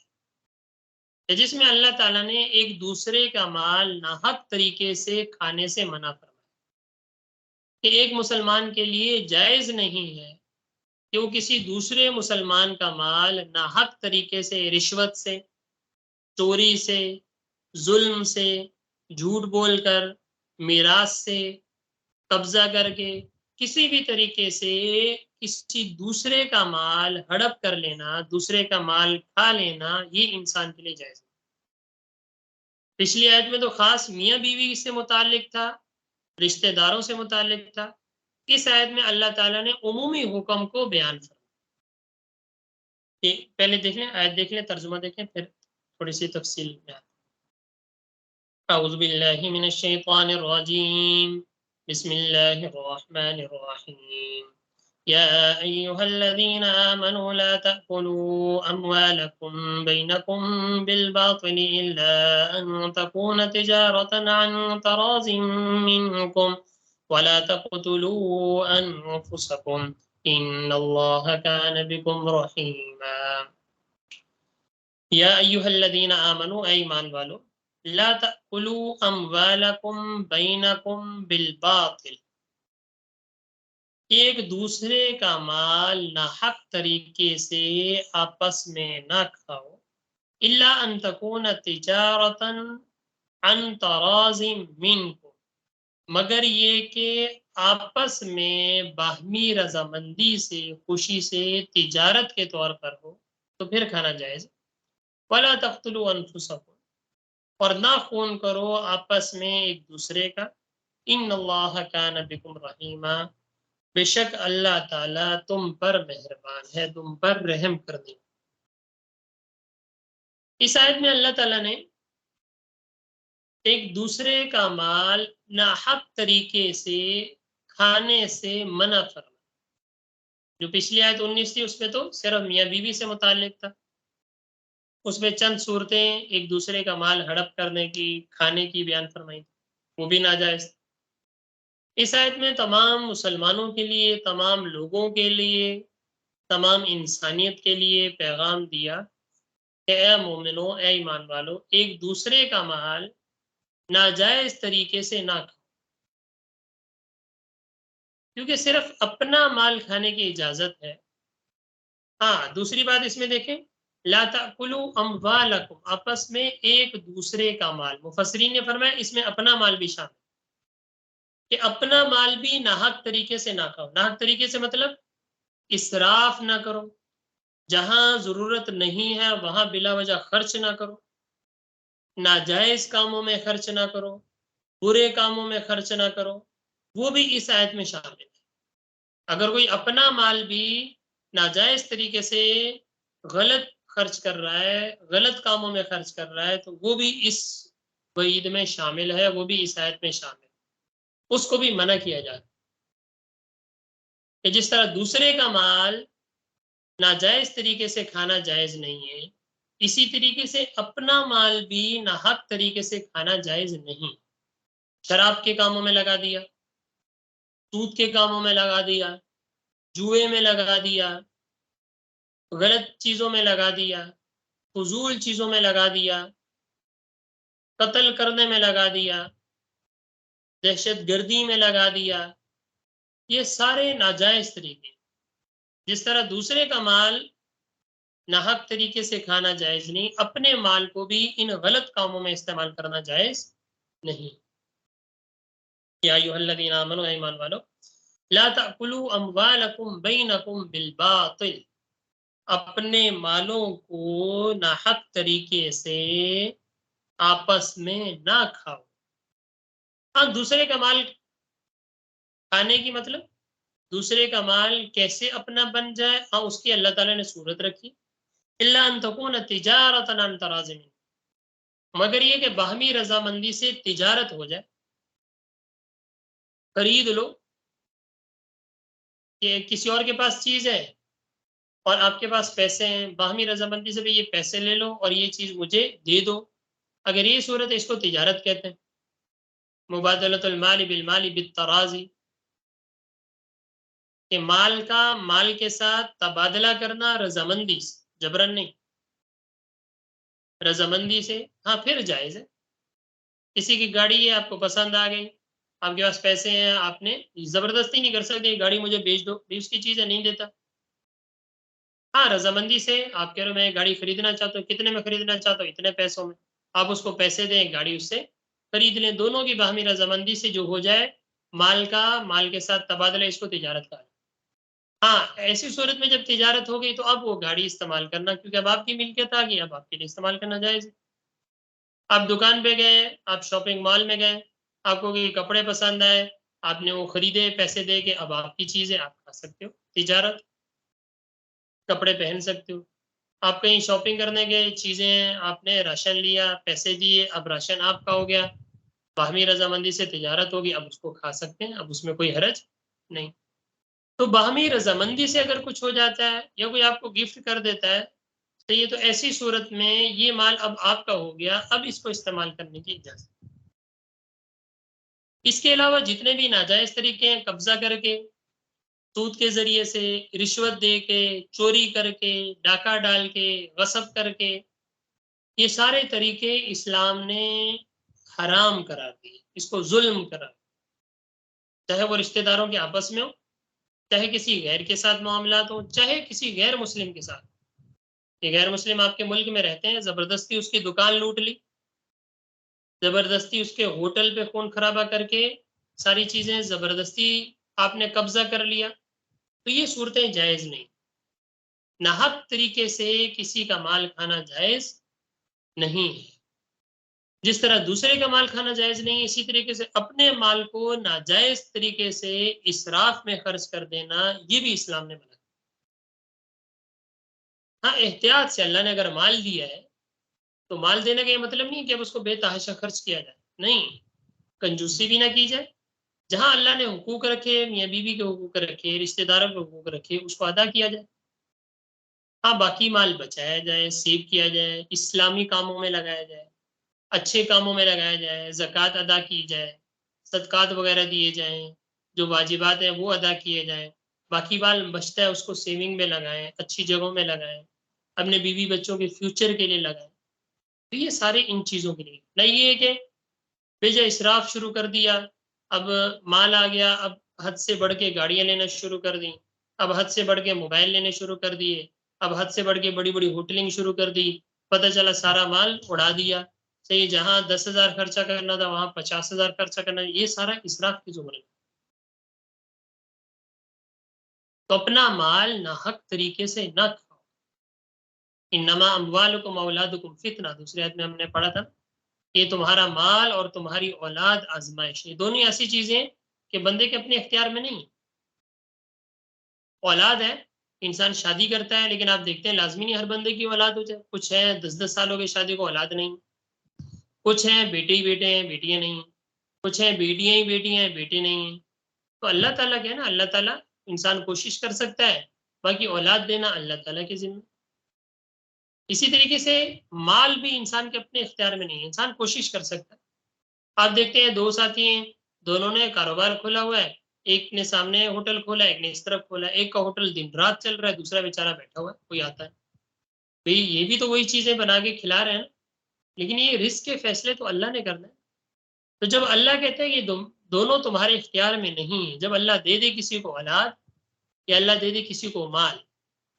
ہے جس میں اللہ تعالیٰ نے ایک دوسرے کا مال ناحق طریقے سے کھانے سے منع فرمایا کہ ایک مسلمان کے لیے جائز نہیں ہے کہ وہ کسی دوسرے مسلمان کا مال ناحق طریقے سے، رشوت سے، چوری سے، ظلم سے، جھوٹ بول کر، میراث سے، قبضہ کر کے، کسی بھی طریقے سے کسی دوسرے کا مال ہڑپ کر لینا، دوسرے کا مال کھا لینا، یہ انسان کے لیے جائز ہے. پچھلی آیت میں تو خاص میاں بیوی سے متعلق تھا، رشتہ داروں سے متعلق تھا. اس آیت میں اللہ تعالیٰ نے عمومی حکم کو بیان فرمایا. پہلے دیکھ لیں آیت، دیکھ لیں ترجمہ دیکھیں، پھر تھوڑی سی تفصیل میں آتے. اعوذ باللہ من الشیطان الرجیم، بسم اللہ الرحمن الرحیم. يا أيها الذين آمنوا لا تأكلوا أموالكم بينكم بالباطل إلا أن تكون تجارة عن تراض منكم ولا تقتلوا أنفسكم إن الله كان بكم رحيما. یا ایھا الذین آمنوا، اے ایمان والو، لا تأکلوا اموالکم بینکم بالباطل، ایک دوسرے کا مال ناحق طریقے سے آپس میں نہ کھاؤ، الا ان تکون تجارتا عن تراض منکم، مگر یہ کہ آپس میں باہمی رضامندی سے، خوشی سے، تجارت کے طور پر ہو تو پھر کھانا جائز۔ ولا تقتلوا انفسکم، اور نہ خون کرو آپس میں ایک دوسرے کا، ان اللہ کان بکم رحیما، بے شک اللہ تعالیٰ تم پر مہربان ہے، تم پر رحم کرنے۔ اس آیت میں اللہ تعالیٰ نے ایک دوسرے کا مال ناحق طریقے سے کھانے سے منع فرمایا۔ جو پچھلی آیت 19 تھی اس میں تو صرف میاں بیوی سے متعلق تھا، اس میں چند صورتیں ایک دوسرے کا مال ہڑپ کرنے کی، کھانے کی بیان فرمائی، وہ بھی ناجائز۔ اس آیت میں تمام مسلمانوں کے لیے، تمام لوگوں کے لیے، تمام انسانیت کے لیے پیغام دیا کہ اے مومنو، اے ایمان والو، ایک دوسرے کا مال ناجائز طریقے سے نہ کھاؤ، کیونکہ صرف اپنا مال کھانے کی اجازت ہے۔ ہاں، دوسری بات اس میں دیکھیں، لا تأکلوا اموالکم، آپس میں ایک دوسرے کا مال، مفسرین نے فرمایا اس میں اپنا مال بھی شامل، کہ اپنا مال بھی ناحق طریقے سے نہ کھاؤ۔ ناحق طریقے سے مطلب اسراف نہ کرو، جہاں ضرورت نہیں ہے وہاں بلا وجہ خرچ نہ کرو، ناجائز کاموں میں خرچ نہ کرو، برے کاموں میں خرچ نہ کرو، وہ بھی اس آیت میں شامل ہے۔ اگر کوئی اپنا مال بھی ناجائز طریقے سے غلط خرچ کر رہا ہے، غلط کاموں میں خرچ کر رہا ہے، تو وہ بھی اس وعید میں شامل ہے، وہ بھی اس آیت میں شامل ہے، اس کو بھی منع کیا جاتا ہے کہ جس طرح دوسرے کا مال ناجائز طریقے سے کھانا جائز نہیں ہے، اسی طریقے سے اپنا مال بھی ناحق طریقے سے کھانا جائز نہیں۔ شراب کے کاموں میں لگا دیا، سود کے کاموں میں لگا دیا، جوئے میں لگا دیا، غلط چیزوں میں لگا دیا، فضول چیزوں میں لگا دیا، قتل کرنے میں لگا دیا، دہشت گردی میں لگا دیا، یہ سارے ناجائز طریقے۔ جس طرح دوسرے کا مال ناحق طریقے سے کھانا جائز نہیں، اپنے مال کو بھی ان غلط کاموں میں استعمال کرنا جائز نہیں۔ یا ایھا الذین آمنوا، ایمان والو، لا تأکلوا اموالکم بینکم بالباطل، اپنے مالوں کو ناحق طریقے سے آپس میں نہ کھاؤ۔ ہاں، دوسرے کا مال کھانے کی مطلب دوسرے کا مال کیسے اپنا بن جائے، ہاں اس کی اللہ تعالیٰ نے صورت رکھی، الا ان تکون تجارتا عن تراض منکم، مگر یہ کہ باہمی رضامندی سے تجارت ہو جائے، خرید لو، کہ کسی اور کے پاس چیز ہے اور آپ کے پاس پیسے ہیں، باہمی رضامندی سے بھی یہ پیسے لے لو اور یہ چیز مجھے دے دو، اگر یہ صورت ہے اس کو تجارت کہتے ہیں، مبادلۃ المال بالمال بالتراضی، کہ مال کا مال کے ساتھ تبادلہ کرنا رضامندی سے، جبرن نہیں، رضامندی سے، ہاں پھر جائز ہے۔ کسی کی گاڑی ہے، آپ کو پسند آ گئی، آپ کے پاس پیسے ہیں، آپ نے زبردستی نہیں کر سکتے گاڑی مجھے بیچ دو، بھی اس کی چیز ہے، نہیں دیتا۔ ہاں، رضامندی سے آپ کہہ رہے ہو میں گاڑی خریدنا چاہتا ہوں، کتنے میں خریدنا چاہتا ہوں، اتنے پیسوں میں، آپ اس کو پیسے دیں، گاڑی اس سے خرید لیں، دونوں کی باہمی رضامندی سے جو ہو جائے، مال کا مال کے ساتھ تبادلہ، اس کو تجارت کہا جائے۔ ہاں، ایسی صورت میں جب تجارت ہو گئی تو اب وہ گاڑی استعمال کرنا، کیونکہ اب آپ کی ملکیت آ گئی، اب آپ کے لیے استعمال کرنا جائز ہے۔ آپ دکان پہ گئے، آپ شاپنگ مال میں گئے، آپ کو کوئی کپڑے پسند آئے، آپ نے وہ خریدے پیسے دے کے، اب آپ کی چیز ہے، آپ کھا سکتے ہو، تجارت، کپڑے پہن سکتے ہو۔ آپ کہیں شاپنگ کرنے گئے، چیزیں ہیں، آپ نے راشن لیا، پیسے دیے، اب راشن آپ کا ہو گیا، باہمی رضامندی سے تجارت ہوگی، اب اس کو کھا سکتے ہیں، اب اس میں کوئی حرج نہیں۔ تو باہمی رضامندی سے اگر کچھ ہو جاتا ہے یا کوئی آپ کو گفٹ کر دیتا ہے تو یہ تو ایسی صورت میں یہ مال اب آپ کا ہو گیا، اب اس کو استعمال کرنے کی اجازت۔ اس کے علاوہ جتنے بھی ناجائز طریقے ہیں، قبضہ کر کے، سود کے ذریعے سے، رشوت دے کے، چوری کر کے، ڈاکہ ڈال کے، غصب کر کے، یہ سارے طریقے اسلام نے حرام قرار دیے، اس کو ظلم قرار، چاہے وہ رشتہ داروں کے آپس میں ہو، چاہے کسی غیر کے ساتھ معاملات ہوں، چاہے کسی غیر مسلم کے ساتھ. کہ غیر مسلم آپ کے ملک میں رہتے ہیں، زبردستی اس کی دکان لوٹ لی، زبردستی اس کے ہوٹل پہ خون خرابہ کر کے ساری چیزیں زبردستی آپ نے قبضہ کر لیا، تو یہ صورتیں جائز نہیں. ناحق طریقے سے کسی کا مال کھانا جائز نہیں ہے. جس طرح دوسرے کا مال کھانا جائز نہیں، اسی طریقے سے اپنے مال کو ناجائز طریقے سے اسراف میں خرچ کر دینا، یہ بھی اسلام نے منع کیا. ہاں احتیاط سے، اللہ نے اگر مال دیا ہے تو مال دینے کا یہ مطلب نہیں کہ اب اس کو بے تحاشا خرچ کیا جائے، نہیں، کنجوسی بھی نہ کی جائے. جہاں اللہ نے حقوق رکھے، میاں بیوی کے حقوق رکھے، رشتہ داروں کے حقوق رکھے، اس کو ادا کیا جائے. ہاں باقی مال بچایا جائے، سیو کیا جائے، اسلامی کاموں میں لگایا جائے، اچھے کاموں میں لگایا جائے، زکوٰۃ ادا کی جائے، صدقات وغیرہ دیے جائیں، جو واجبات ہیں وہ ادا کیے جائیں. باقی مال بچتا ہے اس کو سیونگ میں لگائیں، اچھی جگہوں میں لگائیں، اپنے بیوی بچوں کے فیوچر کے لیے لگائیں. تو یہ سارے ان چیزوں کے لیے، نہ یہ ہے کہ بھیجا اسراف شروع کر دیا، اب مال آ گیا، اب حد سے بڑھ کے گاڑیاں لینا شروع کر دیں، اب حد سے بڑھ کے موبائل لینے شروع کر دیے، اب حد سے بڑھ کے بڑی بڑی ہوٹلنگ شروع کر دی، پتہ چلا سارا مال اڑا دیا. صحیح، جہاں 10,000 خرچہ کرنا تھا وہاں 50,000 خرچہ کرنا، یہ سارا اسراف کی زمرے. تو اپنا مال ناحق طریقے سے نہ کھاؤ. انما اموالکم اولادکم فتنہ، دوسری آیت میں ہم نے پڑھا تھا، یہ تمہارا مال اور تمہاری اولاد آزمائش. یہ دونوں ایسی چیزیں کہ بندے کے اپنے اختیار میں نہیں. اولاد ہے، انسان شادی کرتا ہے، لیکن آپ دیکھتے ہیں لازمی نہیں ہر بندے کی اولاد ہو جائے. کچھ ہیں 10 سال ہو گئے شادی کو، اولاد نہیں. کچھ ہیں بیٹے ہی بیٹے ہیں، بیٹیاں نہیں. کچھ ہیں بیٹیاں ہی بیٹی ہیں، بیٹے نہیں ہیں. تو اللہ تعالیٰ کیا ہے نا، اللہ تعالیٰ انسان کوشش کر سکتا ہے، باقی اولاد دینا اللہ تعالیٰ کے ذمہ. اسی طریقے سے مال بھی انسان کے اپنے اختیار میں نہیں ہے، انسان کوشش کر سکتا ہے. آپ دیکھتے ہیں دو ساتھی ہیں، دونوں نے کاروبار کھولا ہوا ہے، ایک نے سامنے ہوٹل کھولا، ایک نے اس طرف کھولا. ایک کا ہوٹل دن رات چل رہا ہے، دوسرا بیچارہ بیٹھا ہوا ہے، کوئی آتا ہے بھئی یہ بھی تو وہی چیزیں بنا کے کھلا رہے ہیں، لیکن یہ رزق کے فیصلے تو اللہ نے کرنا ہے. تو جب اللہ کہتے ہیں یہ دونوں تمہارے اختیار میں نہیں ہے، جب اللہ دے دے کسی کو اولاد یا اللہ دے دے کسی کو مال،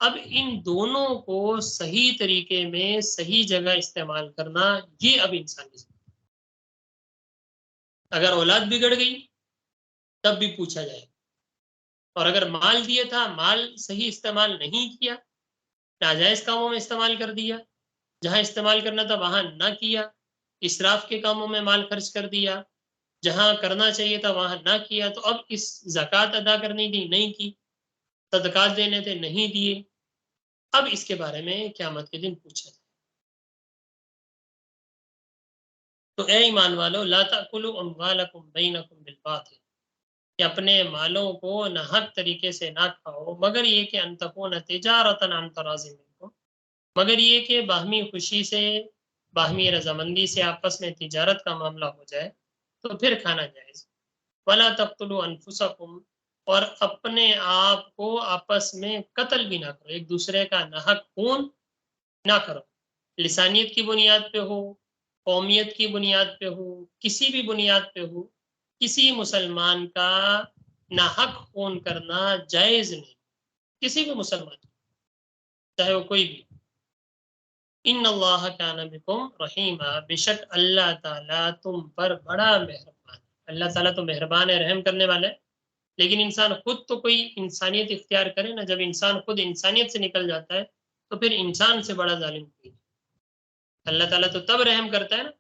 اب ان دونوں کو صحیح طریقے میں صحیح جگہ استعمال کرنا، یہ اب انسان کی ذمہ. اگر اولاد بگڑ گئی تب بھی پوچھا جائے، اور اگر مال دیا تھا، مال صحیح استعمال نہیں کیا، ناجائز کاموں میں استعمال کر دیا، جہاں استعمال کرنا تھا وہاں نہ کیا، اسراف کے کاموں میں مال خرچ کر دیا، جہاں کرنا چاہیے تھا وہاں نہ کیا، تو اب اس زکوٰۃ ادا کرنی تھی نہیں کی، صدقات دینے تھے نہیں دیے، اب اس کے بارے میں قیامت کے دن پوچھا جائے. تو اے ایمان والو، لا تأکلوا اموالکم بینکم بالباطل، کہ اپنے مالوں کو ناحق طریقے سے نہ کھاؤ، مگر یہ کہ ان تکون تجارتا عن تراض منکم، مگر یہ کہ باہمی خوشی سے، باہمی رضامندی سے آپس میں تجارت کا معاملہ ہو جائے تو پھر کھانا جائز. ولا تقتلوا انفسکم، اور اپنے آپ کو آپس میں قتل بھی نہ کرو، ایک دوسرے کا ناحق خون نہ کرو، لسانیت کی بنیاد پہ ہو، قومیت کی بنیاد پہ ہو، کسی بھی بنیاد پہ ہو، کسی مسلمان کا ناحق خون کرنا جائز نہیں، کسی بھی مسلمان چاہے وہ کوئی بھی. ان اللہ کان بکم رحیما، بے شک اللہ تعالیٰ تم پر بڑا مہربان. اللہ تعالیٰ تو مہربان ہے، رحم کرنے والا ہے، لیکن انسان خود تو کوئی انسانیت اختیار کرے نا. جب انسان خود انسانیت سے نکل جاتا ہے تو پھر انسان سے بڑا ظالم کوئی نہیں. اللہ تعالیٰ تو تب رحم کرتا ہے نا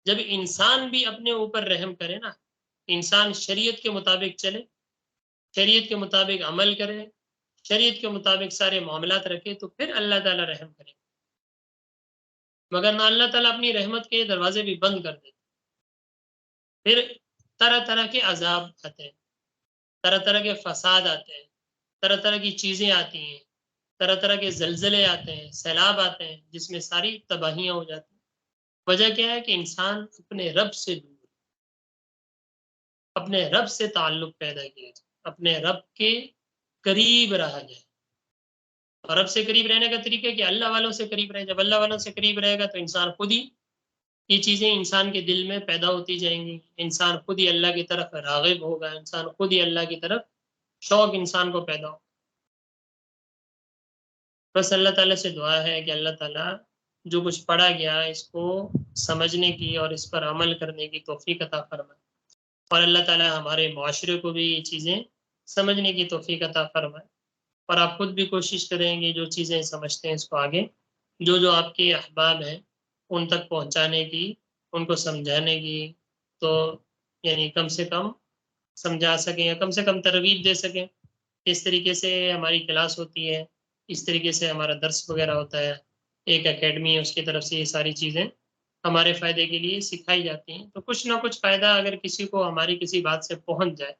جب انسان بھی اپنے اوپر رحم کرے نا، انسان شریعت کے مطابق چلے، شریعت کے مطابق عمل کرے، شریعت کے مطابق سارے معاملات رکھے، تو پھر اللہ تعالیٰ رحم کرے. مگر نہ اللہ تعالیٰ اپنی رحمت کے دروازے بھی بند کر دیتے، پھر طرح طرح کے عذاب آتے ہیں، طرح طرح کے فساد آتے ہیں، طرح طرح کی چیزیں آتی ہیں، طرح طرح کے زلزلے آتے ہیں، سیلاب آتے ہیں، جس میں ساری تباہیاں ہو جاتی ہیں. وجہ کیا ہے کہ انسان اپنے رب سے دور، اپنے رب سے تعلق پیدا کیا جائے، اپنے رب کے قریب رہا جائے. اور رب سے قریب رہنے کا طریقہ کہ اللہ والوں سے قریب رہے. جب اللہ والوں سے قریب رہے گا تو انسان خود ہی یہ چیزیں انسان کے دل میں پیدا ہوتی جائیں گی. انسان خود ہی اللہ کی طرف راغب ہوگا. انسان خود ہی اللہ کی طرف شوق انسان کو پیدا ہو. بس اللہ تعالیٰ سے دعا ہے کہ اللہ تعالیٰ جو کچھ پڑھا گیا اس کو سمجھنے کی اور اس پر عمل کرنے کی توفیق عطا فرمائے. اور اللہ تعالیٰ ہمارے معاشرے کو بھی یہ چیزیں سمجھنے کی توفیق عطا فرمائے. اور آپ خود بھی کوشش کریں گے جو چیزیں سمجھتے ہیں اس کو آگے جو آپ کے احباب ہیں ان تک پہنچانے کی, ان کو سمجھانے کی. تو یعنی کم سے کم سمجھا سکیں یا کم سے کم ترغیب دے سکیں. اس طریقے سے ہماری کلاس ہوتی ہے, اس طریقے سے ہمارا درس وغیرہ ہوتا ہے, ایک اکیڈمی ہے اس کی طرف سے یہ ساری چیزیں ہمارے فائدے کے لیے سکھائی جاتی ہیں. تو کچھ نہ کچھ فائدہ اگر کسی کو ہماری کسی بات سے پہنچ جائے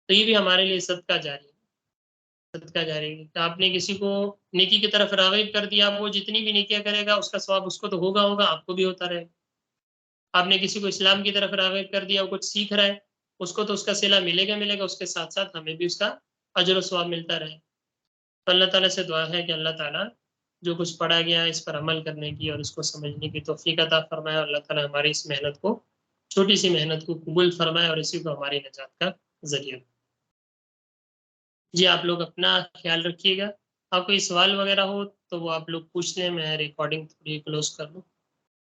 تو یہ بھی ہمارے لیے صدقہ جاری ہے. صدقہ جاری ہے کہ آپ نے کسی کو نیکی کی طرف راغب کر دیا, وہ جتنی بھی نیکیاں کرے گا اس کا ثواب اس کو تو ہوگا, آپ کو بھی ہوتا رہے گا. آپ نے کسی کو اسلام کی طرف راغب کر دیا, وہ کچھ سیکھ رہا ہے, اس کو تو اس کا صلہ ملے گا, اس کے ساتھ ساتھ ہمیں بھی اس کا اجر و ثواب ملتا رہے. تو اللہ تعالیٰ سے دعا ہے کہ اللہ تعالیٰ جو کچھ پڑھا گیا اس پر عمل کرنے کی اور اس کو سمجھنے کی توفیق عطا فرمائے. اور اللہ تعالیٰ ہماری اس محنت کو, چھوٹی سی محنت کو قبول فرمائے اور اسی کو ہماری نجات کا ذریعہ. جی آپ لوگ اپنا خیال رکھیے گا. آپ کوئی سوال وغیرہ ہو تو وہ آپ لوگ پوچھ لیں, میں ریکارڈنگ تھوڑی کلوز کر لوں.